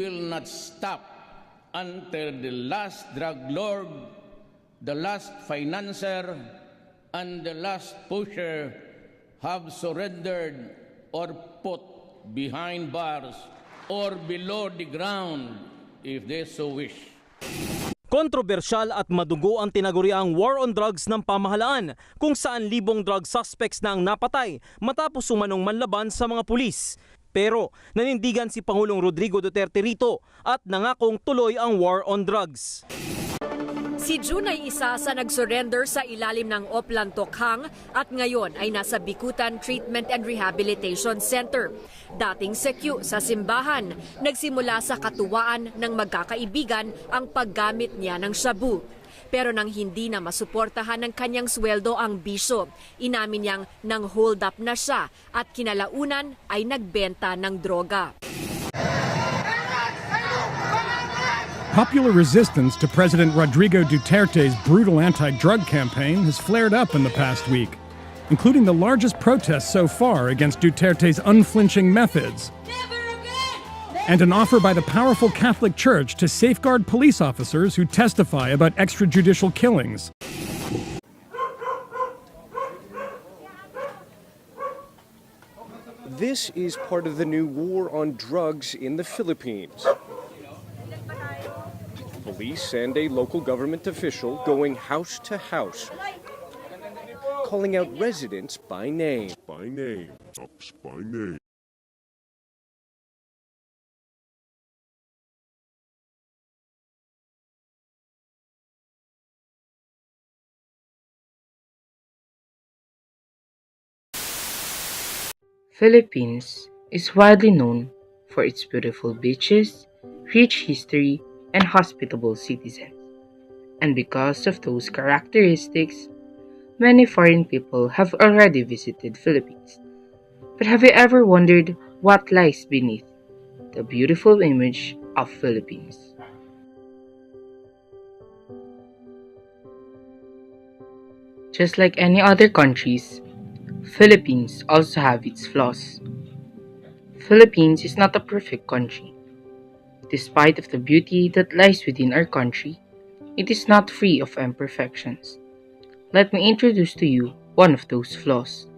will not stop until the last drug lord, the last financier, and the last pusher have surrendered or put behind bars or below the ground if they so wish. Kontrobersyal at madugo ang tinaguriang war on drugs ng pamahalaan kung saan libong drug suspects na ang napatay matapos umanong manlaban sa mga pulis. Pero nanindigan si Pangulong Rodrigo Duterte rito at nangakong tuloy ang war on drugs. Si June ay isa sa nag-surrender sa ilalim ng Oplan Tokhang at ngayon ay nasa Bikutan Treatment and Rehabilitation Center. Dating sekyu sa simbahan, nagsimula sa katuwaan ng magkakaibigan ang paggamit niya ng shabu. Pero nang hindi na masuportahan ng kanyang sweldo ang bisyo, inamin niyang nang hold up na siya at kinalaunan ay nagbenta ng droga. Popular resistance to President Rodrigo Duterte's brutal anti-drug campaign has flared up in the past week, including the largest protests so far against Duterte's unflinching methods, and an offer by the powerful Catholic Church to safeguard police officers who testify about extrajudicial killings. This is part of the new war on drugs in the Philippines. Police and a local government official going house to house, calling out residents by name. By name. By name. Philippines is widely known for its beautiful beaches, rich history, and hospitable citizens. And because of those characteristics, many foreign people have already visited Philippines. But have you ever wondered what lies beneath the beautiful image of Philippines? Just like any other countries, Philippines also have its flaws. Philippines is not a perfect country. Despite of the beauty that lies within our country, it is not free of imperfections. Let me introduce to you one of those flaws.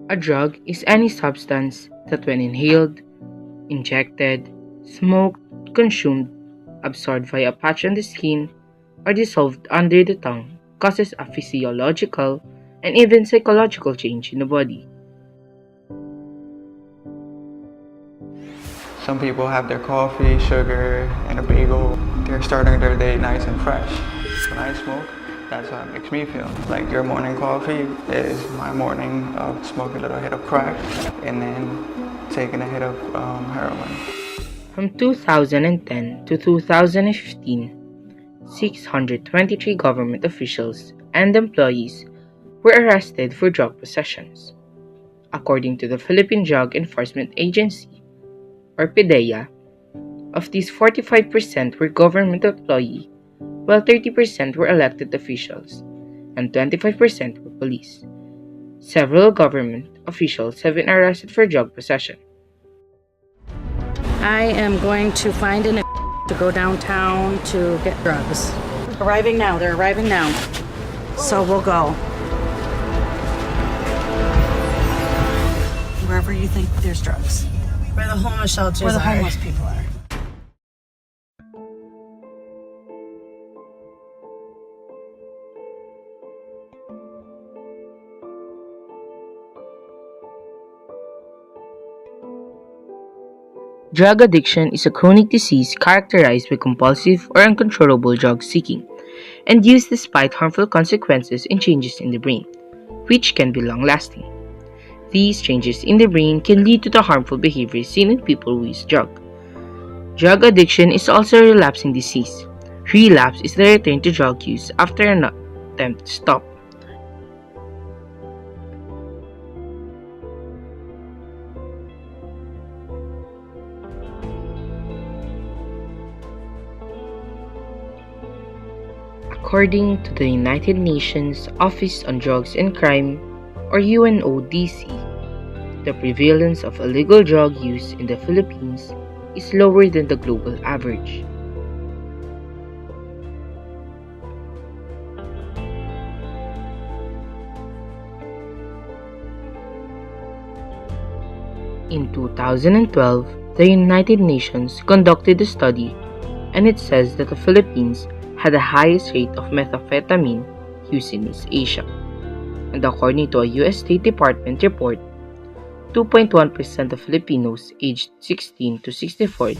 A drug is any substance that when inhaled, injected, smoked, consumed, absorbed via a patch on the skin, or dissolved under the tongue causes a physiological and even psychological change in the body. Some people have their coffee, sugar, and a bagel. They're starting their day nice and fresh. When I smoke, that's how it makes me feel. Like your morning coffee is my morning of smoking a little hit of crack and then taking a hit of heroin. From 2010 to 2015, 623 government officials and employees were arrested for drug possessions. According to the Philippine Drug Enforcement Agency, or PDEA, of these 45% were government employees, while 30% were elected officials, and 25% were police. Several government officials have been arrested for drug possession. I am going to find to go downtown to get drugs. Arriving now, they're arriving now. So we'll go. Wherever you think there's drugs. Where the homeless shelters are. Where the homeless people are. Drug addiction is a chronic disease characterized by compulsive or uncontrollable drug seeking and use despite harmful consequences and changes in the brain, which can be long-lasting. These changes in the brain can lead to the harmful behaviors seen in people who use drugs. Drug addiction is also a relapsing disease. Relapse is the return to drug use after an attempt to stop. According to the United Nations Office on Drugs and Crime, or UNODC, the prevalence of illegal drug use in the Philippines is lower than the global average. In 2012, the United Nations conducted a study, and it says that the Philippines had the highest rate of methamphetamine use in East Asia. And according to a US State Department report, 2.1% of Filipinos aged 16 to 64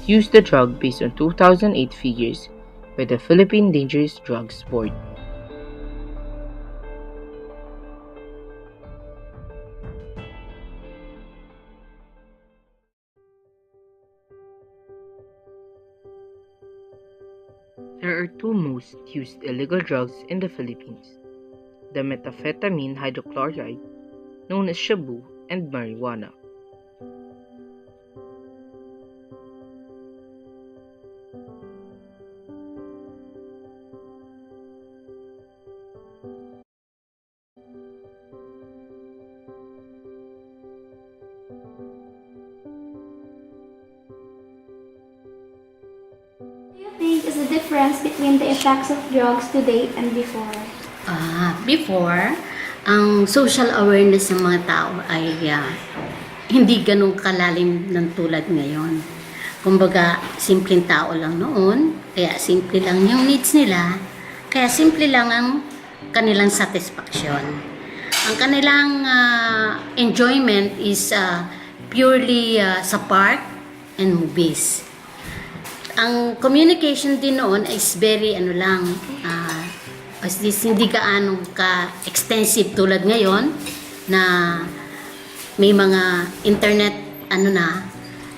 used the drug based on 2008 figures by the Philippine Dangerous Drugs Board. There are two most used illegal drugs in the Philippines: the methamphetamine hydrochloride, known as shabu, and marijuana. Is the difference between the effects of drugs today and before? Before, ang social awareness ng mga tao ay hindi ganun kalalim ng tulad ngayon. Kumbaga, simpleng tao lang noon, kaya simple lang yung needs nila, kaya simple lang ang kanilang satisfaction. Ang kanilang enjoyment is purely sa park and movies. Ang communication din noon is very hindi gaano ka-extensive tulad ngayon na may mga internet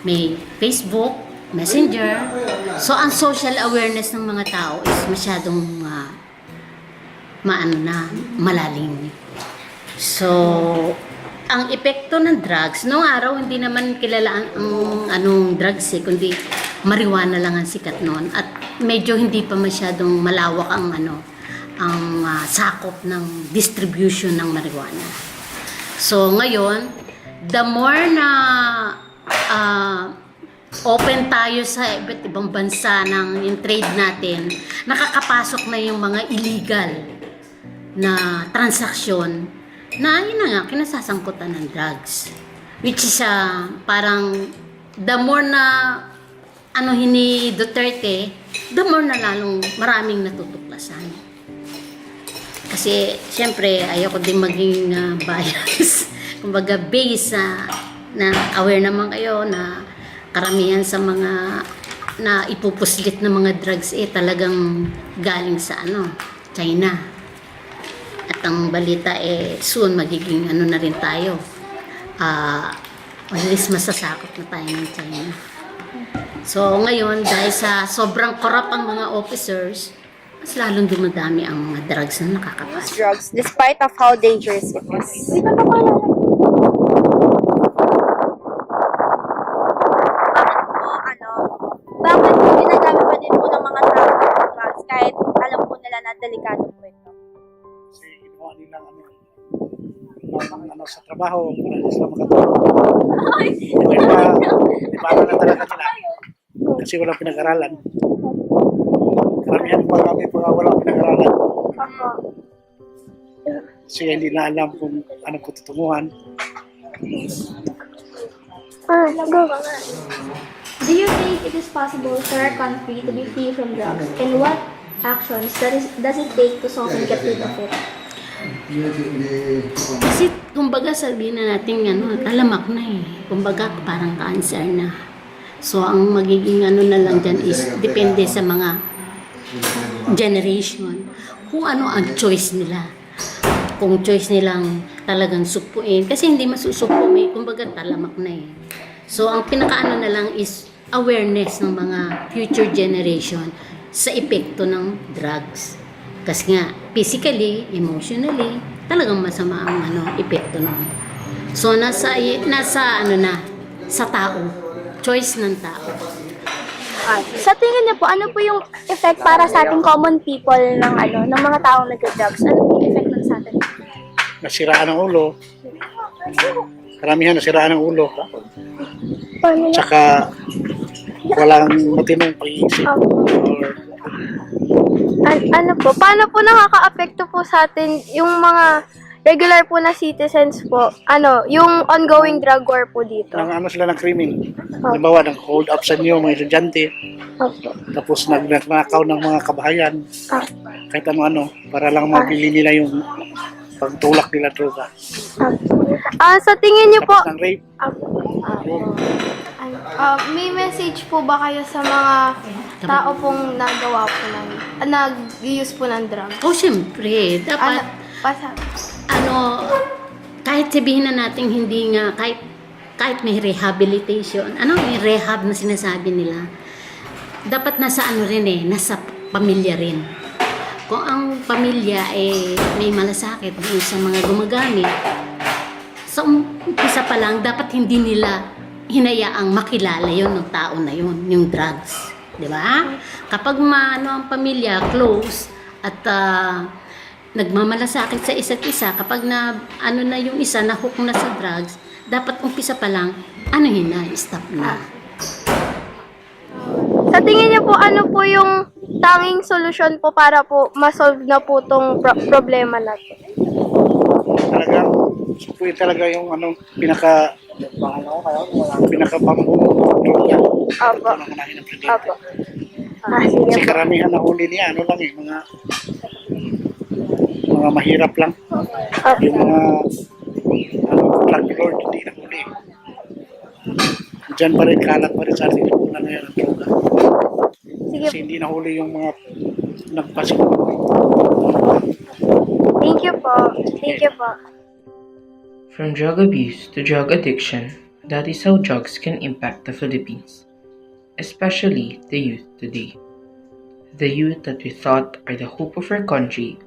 may Facebook, Messenger. So ang social awareness ng mga tao is masyadong malalim. So ang epekto ng drugs, noong araw hindi naman kilala ang anong drugs kundi marijuana lang ang sikat noon at medyo hindi pa masyadong malawak ang sakop ng distribution ng marijuana. So ngayon, the more na open tayo sa iba't ibang bansa ng yung trade natin, nakakapasok na yung mga illegal na transaksyon na yun na nga, kinasasangkutan ng drugs. Which is parang the more na ni Duterte, the more na lalong maraming natutuklasan. Kasi, siyempre, ayoko din maging bias. Kumbaga, base na aware naman kayo na karamihan sa mga na ipupuslit na mga drugs talagang galing sa China. At ang balita soon magiging na rin tayo. At least masasakop na tayo ng China. So ngayon, dahil sa sobrang corrupt ang mga officers, mas lalong dumadami ang mga drugs na nakakapasok. Drugs, despite of how dangerous it is. Bakit ginagamit pa din po ng mga tao ng drugs kahit alam po nila na delikado po ito? Kasi ginawa nilang sa trabaho, wala sila makatulong. Iba na talaga nila. Kasi walang pinag-aralan. Karamihan pa kami walang pinag-aralan. Kasi hindi na alam kung anong tutunguhan. Do you think it is possible for our country to be free from drugs? And what actions does it take to solve and get rid of it? Kasi kumbaga sabihin na natin talamak na kumbaga parang cancer na. So ang magiging ano na lang dyan is depende sa mga generation kung ano ang choice nila. Kung choice nilang talagang supuin, kasi hindi masusupo, may kumbaga talamak na eh. So ang pinakaano na lang is awareness ng mga future generation sa epekto ng drugs. Kasi nga, physically, emotionally, talagang masama ang epekto nun. So nasa ano na, sa tao, choice ng tao. Sa tingin niyo po, ano po yung effect para sa ating common people ng ng mga taong nag-drugs? Ano po yung effect nun sa atin? Nasiraan ang ulo. Karamihan nasiraan ang ulo. Tsaka walang matinong pag-iisip. Ano po? Paano po nakaka-apekto po sa atin yung mga regular po na citizens po? Yung ongoing drug war po dito? Sila ng krimen. Halimbawa, nag-hold up sa inyo mga estudyante. Tapos nagnakaw ng mga kabahayan. Kahit ano-ano. Para lang mabili nila yung pagtulak nila droga. Sa tingin niyo po... Tapos ng rape. May message po ba kayo sa mga tao pong nagawa po nag-use po ng drugs? Oh, syempre. Dapat, kahit sabihin na natin hindi nga, kahit may rehabilitation, may rehab na sinasabi nila, dapat nasa nasa pamilya rin. Kung ang pamilya may malasakit sa mga gumagamit, sa umpisa pa lang, dapat hindi nila hinayaang makilala yon ng tao na yon, yung drugs. Di ba? Kapag ang pamilya, close, at nagmamalasakit sa isa't isa, kapag na yung isa na hook na sa drugs, dapat umpisa pa lang, stop na. Sa tingin niyo po, ano po yung tanging solusyon po para po ma-solve na po tong problema na to? Supuin talaga yung pinaka-pambuno ng droga. Opo. Opo. Kasi karamihan na huli niya, mga mahirap lang. Yung mga drug lord hindi na huli. Diyan pa rin, kalat pa rin sa ating lupunan ngayon ang droga. Kasi hindi na huli yung mga nagpasiguro. Thank you po. Thank you po. From drug abuse to drug addiction, that is how drugs can impact the Philippines, especially the youth today. The youth that we thought are the hope of our country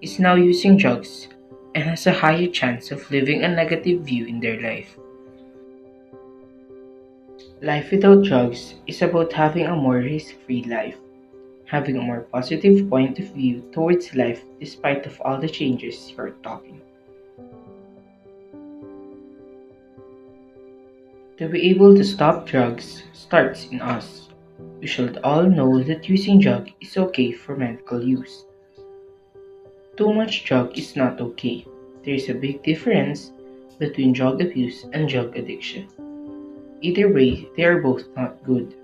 is now using drugs and has a higher chance of living a negative view in their life. Life without drugs is about having a more risk-free life, having a more positive point of view towards life despite of all the changes you're talking. To be able to stop drugs starts in us. We should all know that using drug is okay for medical use. Too much drug is not okay. There is a big difference between drug abuse and drug addiction. Either way, they are both not good.